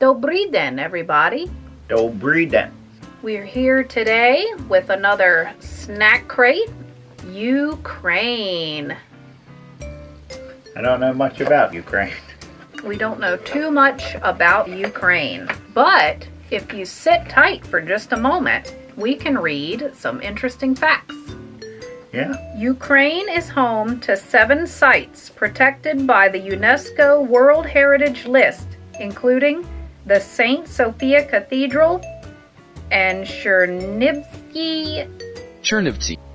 Dobry den, everybody. Dobry den. We're here today with another snack crate, Ukraine. I don't know much about Ukraine. We don't know too much about Ukraine, but if you sit tight for just a moment, we can read some interesting facts. Yeah? Ukraine is home to 7 sites protected by the UNESCO World Heritage List, including the St. Sophia Cathedral and Chernivtsi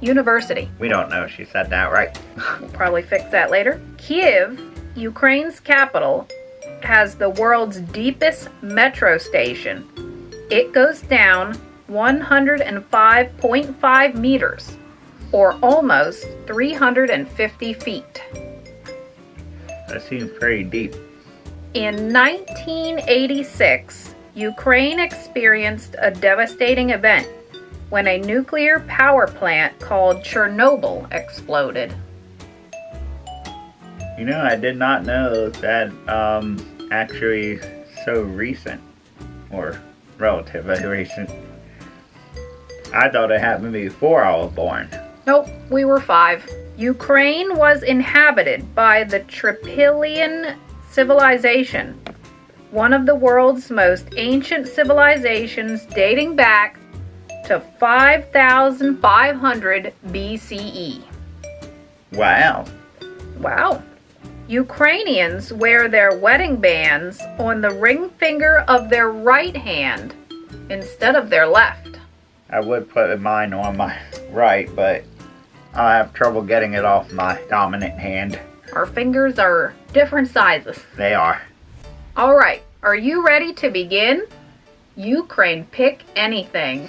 University. We don't know if she said that right. We'll probably fix that later. Kyiv, Ukraine's capital, has the world's deepest metro station. It goes down 105.5 meters, or almost 350 feet. That seems pretty deep. In 1986, Ukraine experienced a devastating event when a nuclear power plant called Chernobyl exploded. You know, I did not know that actually so recent, or relatively recent. I thought it happened before I was born. Nope, we were 5. Ukraine was inhabited by the Trypillian civilization, one of the world's most ancient civilizations dating back to 5,500 BCE. Wow. Wow. Ukrainians wear their wedding bands on the ring finger of their right hand instead of their left. I would put mine on my right, but I have trouble getting it off my dominant hand. Our fingers are different sizes. They are. All right, are you ready to begin? Ukraine, pick anything.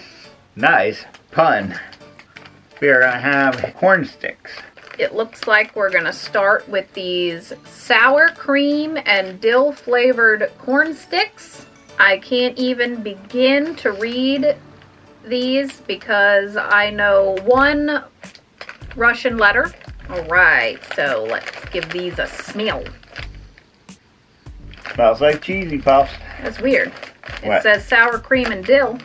Nice pun. We're gonna have corn sticks. It looks like we're gonna start with these sour cream and dill flavored corn sticks. I can't even begin to read these because I know one Russian letter. All right, so let's give these a smell. Smells like cheesy puffs. That's weird. It What? says sour cream and dill,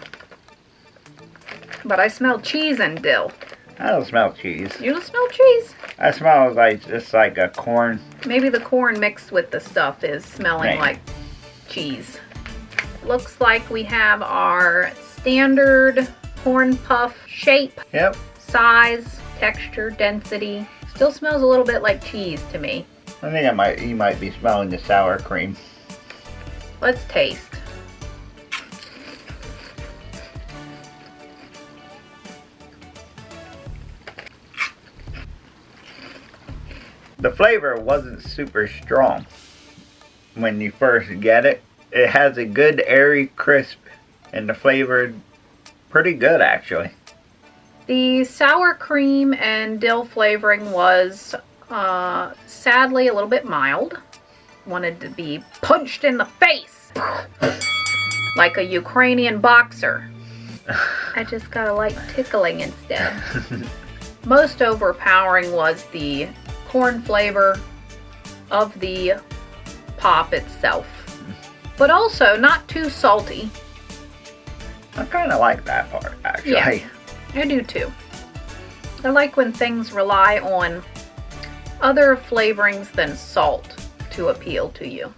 but I smell cheese and dill. I don't smell cheese. You don't smell cheese? I smell like just like a corn. Maybe the corn mixed with the stuff is smelling Right. like cheese. Looks like we have our standard corn puff shape, Yep. size, texture, density. Still smells a little bit like cheese to me. I think you might be smelling the sour cream. Let's taste. The flavor wasn't super strong when you first get it. It has a good airy crisp, and the flavor pretty good actually. The sour cream and dill flavoring was sadly a little bit mild. Wanted to be punched in the face like a Ukrainian boxer. I just got a light tickling instead. Most overpowering was the corn flavor of the pop itself, but also not too salty. I kind of like that part actually. Yeah. I do too. I like when things rely on other flavorings than salt to appeal to you.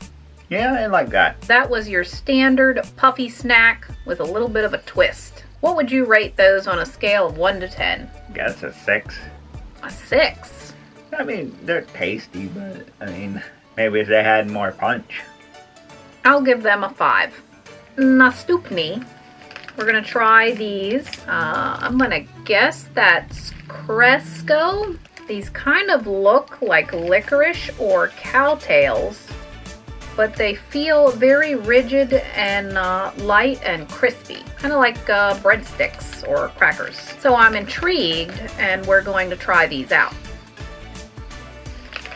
Yeah, I like that. That was your standard puffy snack with a little bit of a twist. What would you rate those on a scale of 1 to 10? Guess a 6. A 6. I mean, they're tasty, but I mean, maybe if they had more punch. I'll give them a 5. Nastupny. We're going to try these. I'm going to guess that's Cresco. These kind of look like licorice or cowtails, but they feel very rigid and light and crispy. Kind of like breadsticks or crackers. So I'm intrigued, and we're going to try these out.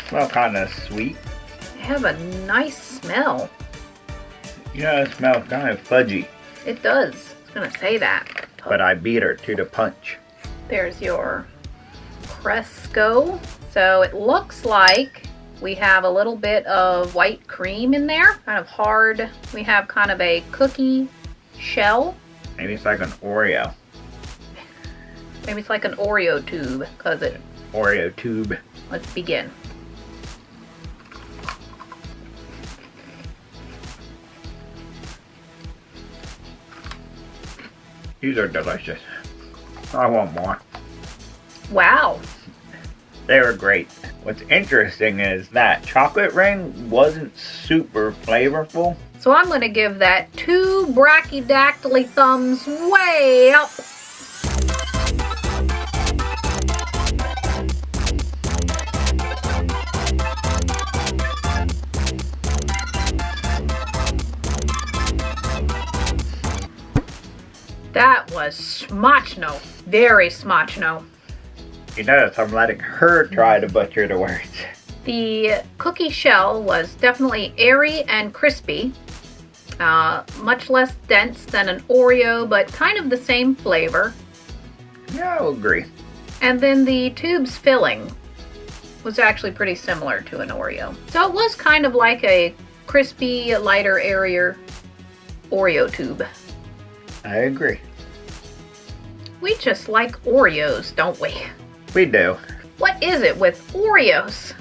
Smell kind of sweet. They have a nice smell. Yeah, it smells kind of fudgy. It does. I was going to say that. But I beat her to the punch. There's your Cresco. So it looks like We have a little bit of white cream in there, kind of hard. We have kind of a cookie shell. Maybe it's like an Oreo. Maybe it's like an Oreo tube, because it... Oreo tube. Let's begin. These are delicious. I want more. Wow. They were great. What's interesting is that chocolate ring wasn't super flavorful. So I'm going to give that 2 brachydactyly thumbs way up. That was smachno. Very smachno. You notice I'm letting her try to butcher the words. The cookie shell was definitely airy and crispy. Much less dense than an Oreo, but kind of the same flavor. Yeah, I'll agree. And then the tube's filling was actually pretty similar to an Oreo. So it was kind of like a crispy, lighter, airier Oreo tube. I agree. We just like Oreos, don't we? We do. What is it with Oreos?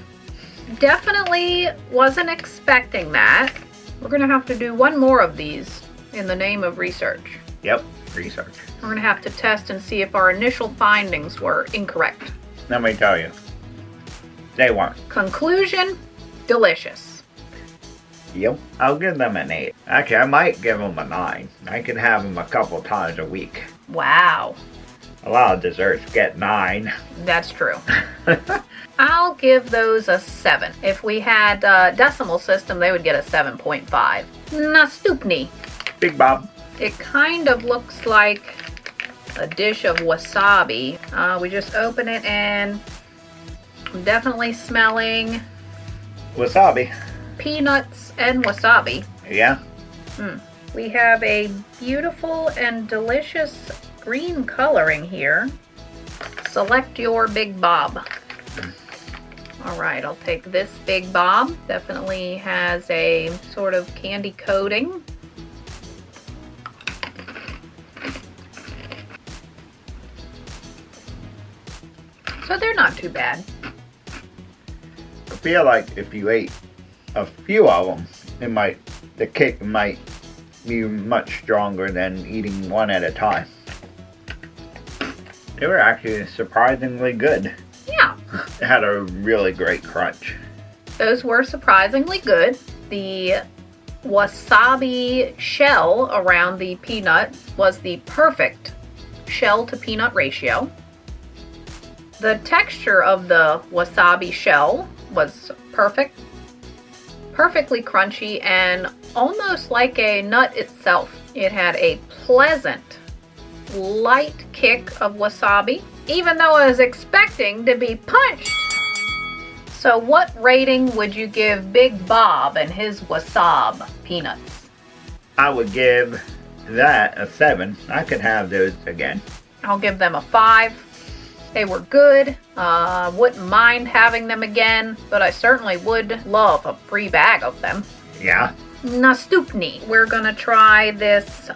Definitely wasn't expecting that. We're gonna have to do one more of these in the name of research. Yep, research. We're gonna have to test and see if our initial findings were incorrect. Let me tell you, they weren't. Conclusion, delicious. Yep. I'll give them an 8. Actually, I might give them a 9. I can have them a couple times a week. Wow. A lot of desserts get 9. That's true. I'll give those a 7. If we had a decimal system, they would get a 7.5. Nastupni. Big Bob. It kind of looks like a dish of wasabi. We just open it and I'm definitely smelling Wasabi. peanuts and wasabi. Yeah. We have a beautiful and delicious green coloring here. Select your Big Bob. Alright, I'll take this Big Bob. Definitely has a sort of candy coating. So they're not too bad. I feel like if you ate a few of them, the kick might be much stronger than eating one at a time. They were actually surprisingly good. Yeah. It had a really great crunch. Those were surprisingly good. The wasabi shell around the peanut was the perfect shell to peanut ratio. The texture of the wasabi shell was perfect. Perfectly crunchy and almost like a nut itself. It had a pleasant, light kick of wasabi, even though I was expecting to be punched. So what rating would you give Big Bob and his wasab peanuts? I would give that a 7. I could have those again. I'll give them a 5. They were good. Wouldn't mind having them again, but I certainly would love a free bag of them. Yeah. Nastupni. We're gonna try this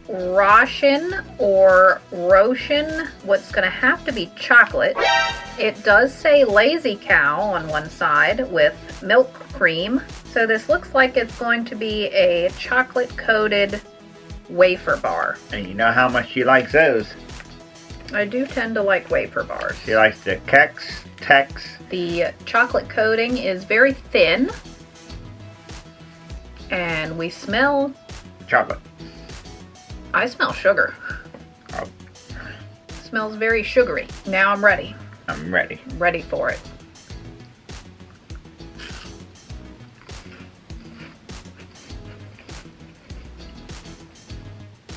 Roshin or Roshin. What's gonna have to be chocolate. It does say Lazy Cow on one side with milk cream. So this looks like it's going to be a chocolate coated wafer bar. And you know how much she likes those. I do tend to like wafer bars. She likes the Kex, Tex. The chocolate coating is very thin. And we smell... chocolate. I smell sugar. Oh. Smells very sugary. Now I'm ready. I'm ready. I'm ready for it.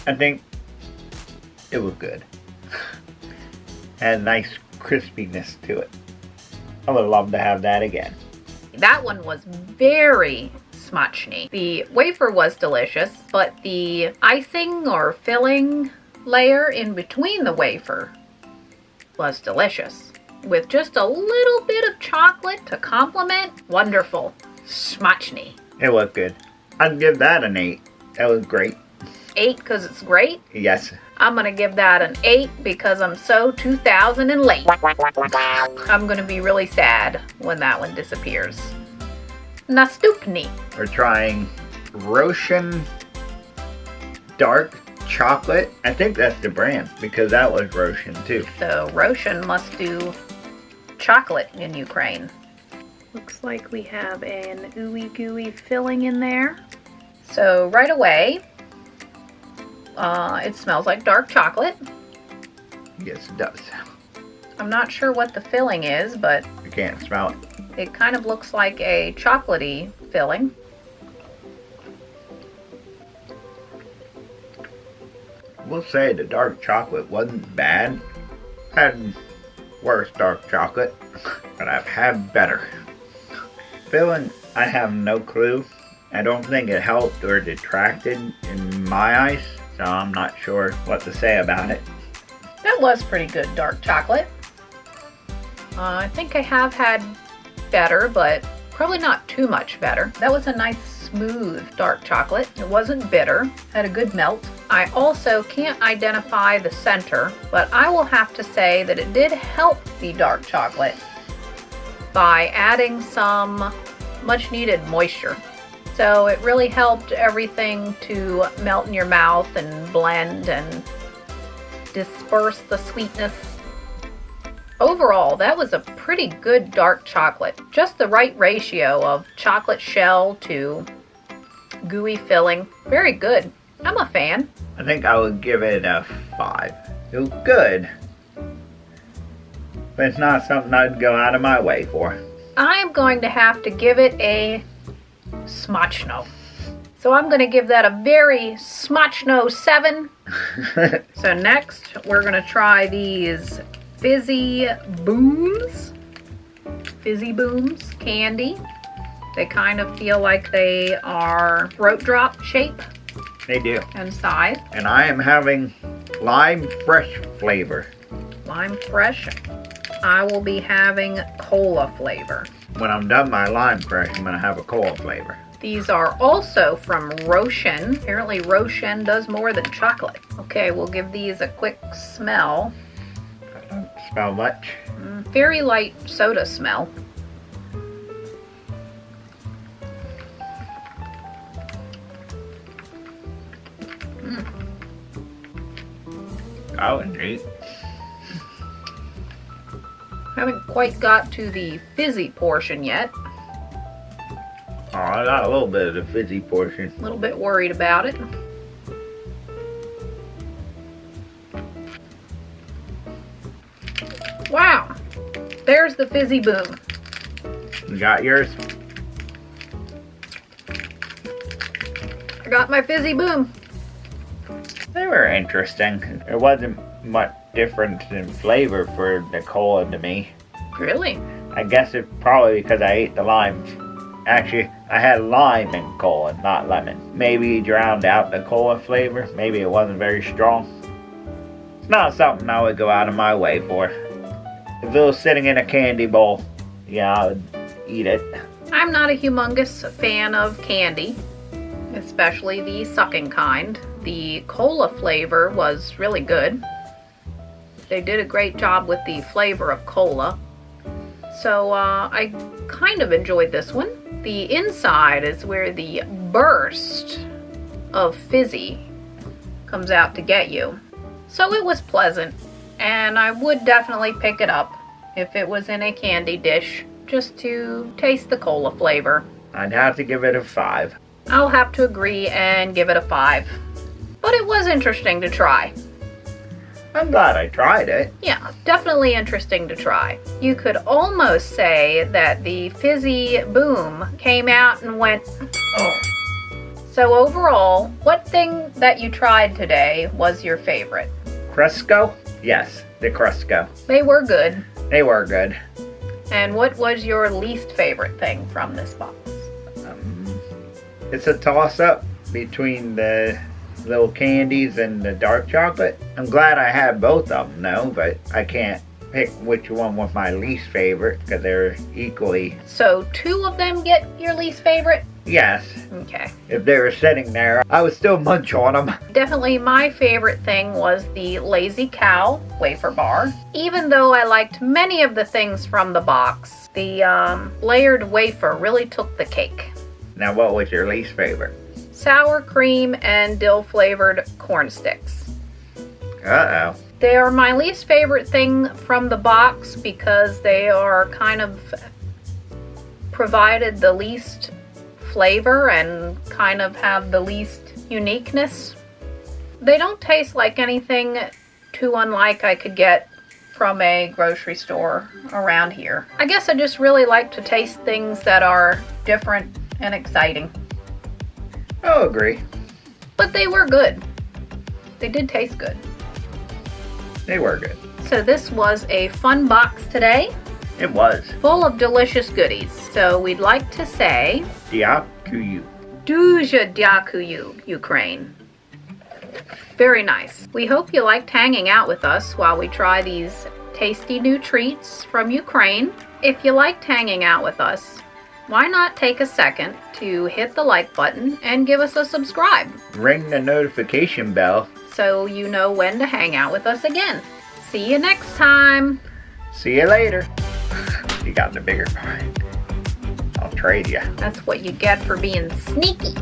I think it was good. Had a nice crispiness to it. I would love to have that again. That one was very smuchny. The wafer was delicious, but the icing or filling layer in between the wafer was delicious. with just a little bit of chocolate to complement. Wonderful. Smaczny. It looked good. I'd give that an 8. That was great. 8 because it's great? Yes. I'm going to give that an 8 because I'm so 2000 and late. I'm going to be really sad when that one disappears. Nastupny. We're trying Roshan Dark Chocolate. I think that's the brand because that was Roshan too. So Roshan must do chocolate in Ukraine. Looks like we have an ooey gooey filling in there. So right away, it smells like dark chocolate. Yes, it does. I'm not sure what the filling is, but You can't smell it. it kind of looks like a chocolatey filling. We'll say the dark chocolate wasn't bad. Had worse dark chocolate, but I've had better. Filling, I have no clue. I don't think it helped or detracted in my eyes, so I'm not sure what to say about it. That was pretty good dark chocolate. I think I have had better, but probably not too much better. That was a nice smooth dark chocolate. It wasn't bitter, had a good melt. I also can't identify the center, but I will have to say that it did help the dark chocolate by adding some much needed moisture. So it really helped everything to melt in your mouth and blend and disperse the sweetness. Overall, that was a pretty good dark chocolate. Just the right ratio of chocolate shell to gooey filling. Very good. I'm a fan. I think I would give it a 5. It was good, but it's not something I'd go out of my way for. I'm going to have to give it a smaczno. So I'm going to give that a very smaczno 7. So next, we're going to try these Fizzy Booms. Fizzy Booms candy. They kind of feel like they are throat drop shape They do. and size. And I am having lime fresh flavor. Lime fresh. I will be having cola flavor. When I'm done my lime fresh, I'm going to have a cola flavor. These are also from Roshan. Apparently Roshan does more than chocolate. Okay, we'll give these a quick smell. I don't smell much. Very light soda smell. Oh, indeed. Haven't quite got to the fizzy portion yet. Oh, I got a little bit of the fizzy portion. A little bit worried about it. Wow, there's the fizzy boom. You got yours? I got my fizzy boom. They were interesting. There wasn't much difference in flavor for the cola to me. Really? I guess it's probably because I ate the limes. Actually, I had lime in cola, not lemon. Maybe it drowned out the cola flavor. Maybe it wasn't very strong. It's not something I would go out of my way for. If it was sitting in a candy bowl, yeah, I would eat it. I'm not a humongous fan of candy, especially the sucking kind. The cola flavor was really good. They did a great job with the flavor of cola. So I kind of enjoyed this one. The inside is where the burst of fizzy comes out to get you. So it was pleasant, and I would definitely pick it up if it was in a candy dish, just to taste the cola flavor. I'd have to give it a 5. I'll have to agree and give it a 5. But it was interesting to try. I'm glad I tried it. Yeah, definitely interesting to try. You could almost say that the fizzy boom came out and went, oh. So overall, what thing that you tried today was your favorite? Crisco? Yes, the Crisco. They were good. They were good. And what was your least favorite thing from this box? It's a toss-up between the little candies and the dark chocolate. I'm glad I had both of them, though, but I can't pick which one was my least favorite because they're equally. So 2 of them get your least favorite? Yes. Okay. If they were sitting there, I would still munch on them. Definitely my favorite thing was the Lazy Cow wafer bar. Even though I liked many of the things from the box, the layered wafer really took the cake. Now, what was your least favorite? Sour cream and dill flavored corn sticks. Uh-oh. They are my least favorite thing from the box because they are kind of provided the least flavor and kind of have the least uniqueness. They don't taste like anything too unlike I could get from a grocery store around here. I guess I just really like to taste things that are different and exciting. I'll agree. But they were good. They did taste good. They were good. So this was a fun box today, It was. full of delicious goodies. So we'd like to say, Дякую. Дуже дякую, Ukraine. Very nice. We hope you liked hanging out with us while we try these tasty new treats from Ukraine. If you liked hanging out with us, why not take a second to hit the like button and give us a subscribe Ring the notification bell. so you know when to hang out with us again. See you next time. See you later. You got the bigger part. I'll trade you. That's what you get for being sneaky.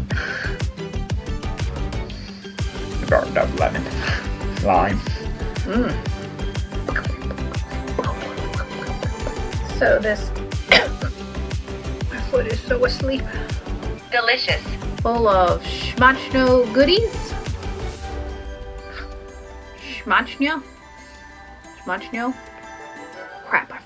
Garden of lemon. Lime. So this foot is so asleep. Delicious. Full of schmachno goodies. Schmachno? Schmachno? Crap, I